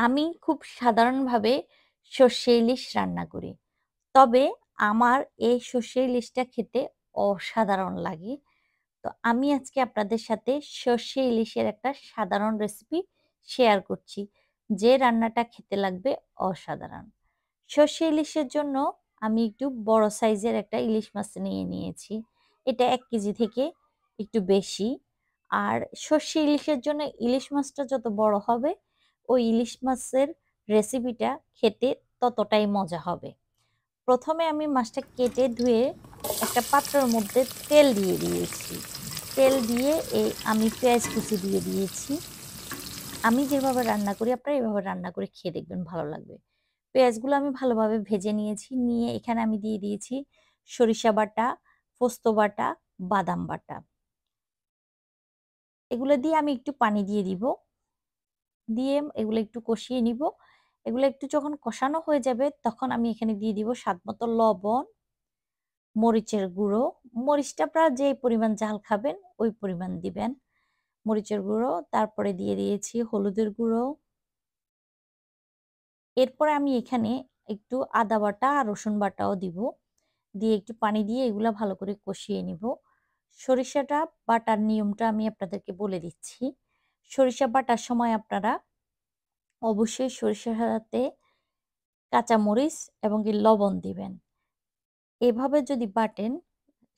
আমি খুব সাধারণভাবে সর্ষে ইলিশ রান্না করি। তবে আমার এই সর্ষে ইলিশটা খেতে অসাধারণ লাগে। তো আমি আজকে আপনাদের সাথে সর্ষে ইলিশের একটা সাধারণ রেসিপি শেয়ার করছি। যে রান্নাটা খেতে লাগবে অসাধারণ। সর্ষে ইলিশের জন্য আমি একটু বড় সাইজের একটা ইলিশ মাছ নিয়ে নিয়েছি। এটা ১ কেজি থেকে একটু বেশি। আর সর্ষে ইলিশের জন্য ইলিশ মাছটা যত বড় হবে, ওই ইলিশ মাছের রেসিপিটা খেতে ততটাই মজা হবে। প্রথমে আমি মাছটা কেটে ধুয়ে একটা পাত্রের মধ্যে তেল দিয়ে দিয়েছি। তেল দিয়ে আমি পেঁয়াজ কুচি দিয়ে দিয়েছি। আমি যেভাবে রান্না করি আপনারা এভাবে রান্না করে খেয়ে দেখবেন ভালো লাগবে। পেঁয়াজগুলো আমি ভালোভাবে ভেজে নিয়েছি। নিয়ে এখানে আমি দিয়ে দিয়েছি সরিষা বাটা, পোস্ত বাটা, বাদাম বাটা। এগুলো দিয়ে আমি একটু পানি দিয়ে দিব। দিয়ে এগুলো একটু কষিয়ে নিব। এগুলো একটু যখন কষানো হয়ে যাবে তখন আমি এখানে দিয়ে দিব স্বাদমতো লবণ, মরিচের গুঁড়ো। মরিচটা আপনারা যে পরিমাণ ঝাল খাবেন ওই পরিমাণ দিবেন। মরিচের গুঁড়ো, তারপরে দিয়ে দিয়েছি হলুদের গুঁড়ো। এরপরে আমি এখানে একটু আদা বাটা আর রসুন বাটাও দিব। দিয়ে একটু পানি দিয়ে এগুলা ভালো করে কষিয়ে নিব। সরিষাটা বাটার নিয়মটা আমি আপনাদেরকে বলে দিচ্ছি। সরিষা বাটার সময় আপনারা অবশ্যই সরিষার সাথে কাঁচামরিচ এবং কি লবণ দিবেন। এভাবে যদি বাটেন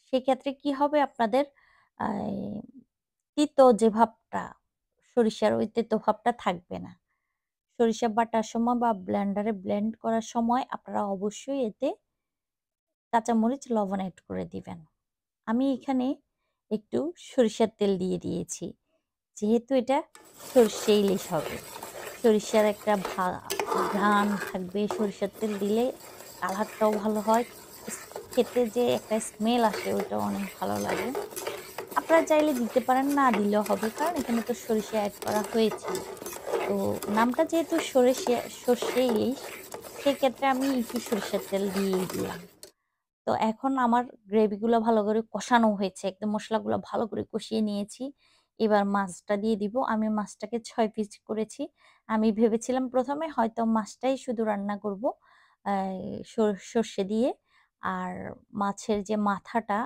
সেক্ষেত্রে কি হবে আপনাদের তিতো যে ভাবটা, সরিষার ওই তেতো ভাবটা থাকবে না। সরিষা বাটার সময় বা ব্লেন্ডারে ব্লেন্ড করার সময় আপনারা অবশ্যই এতে কাঁচামরিচ, লবণ এড করে দিবেন। আমি এখানে একটু সরিষার তেল দিয়ে দিয়েছি। যেহেতু এটা সরষে ইলিশ হবে। সরিষার একটা ঘ্রাণ থাকবে, সরিষার তেল দিলে কালারটাও ভালো হয়। খেতে যে একটা স্মেল আসে ওইটাও অনেক ভালো লাগে। আপনারা চাইলে দিতে পারেন, না দিলেও হবে। কারণ এখানে তো সরিষা এড করা হয়েছেই। তো নামটা যেহেতু সর্ষে ইলিশ, সেক্ষেত্রে আমি একটু সরিষার তেল দিয়েই দিলাম। তো এখন আমার গ্রেভিগুলো ভালো করে কষানো হয়েছে। একদম মসলাগুলো ভালো করে কষিয়ে নিয়েছি। এবার মাছটা দিয়ে দিব। আমি মাছটাকে ৬ পিস করেছি। আমি ভেবেছিলাম ১ম এ হয়তো মাছটাই শুধু রান্না করব আ সর্ষে দিয়ে। আর মাছের যে মাথাটা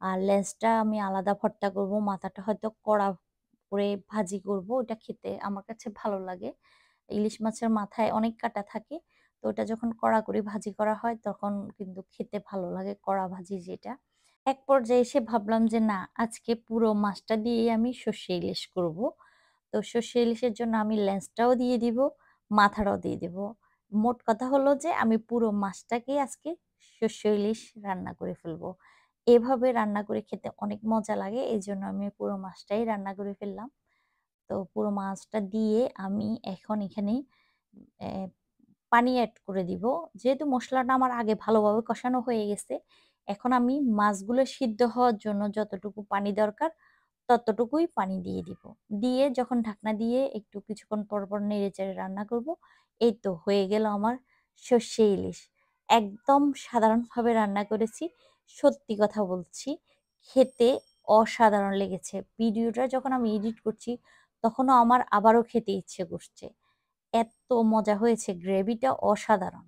আর লেজটা আমি আলাদা ভর্তা করব। মাথাটা হয়তো কড়া করে ভাজি করব। ওটা খেতে আমার কাছে ভালো লাগে। ইলিশ মাছের মাথায় অনেক কাঁটা থাকে। তো ওটা যখন কড়া করে ভাজি করা হয় তখন কিন্তু খেতে ভালো লাগে, কড়া ভাজি যেটা। এক পর্যায়ে এসে ভাবলাম যে না, আজকে পুরো মাছটা দিয়েই আমি সর্ষে ইলিশ করব। তো সর্ষে ইলিশের জন্য আমি লেজটাও দিয়ে দিব, মাথাটাও দিয়ে দিব। মোট কথা হলো যে আমি পুরো মাছটাকেই আজকে সর্ষে ইলিশ রান্না করে ফেলবো। এভাবে রান্না করে খেতে অনেক মজা লাগে। এজন্য আমি পুরো মাছটাই রান্না করে ফেললাম। তো পুরো মাছটা দিয়ে আমি এখন এখানে অ্যা পানি এড করে দিব। যেহেতু মসলাটা আমার আগে ভালোভাবে কষানো হয়ে গেছে, এখন আমি মাছগুলো সিদ্ধ হওয়ার জন্য যতটুকু পানি দরকার ততটুকুই পানি দিয়ে দিব। দিয়ে যখন ঢাকনা দিয়ে একটু কিছুক্ষণ পর, পর নেড়েচেড়ে রান্না করব। এই তো হয়ে গেল আমার সর্ষে ইলিশ। একদম সাধারণভাবে রান্না করেছি। সত্যি কথা বলছি, খেতে অসাধারণ লেগেছে। ভিডিওটা যখন আমি এডিট করছি তখনও আমার আবারও খেতে ইচ্ছে করছে। এত মজা হয়েছে, গ্রেভিটা অসাধারণ।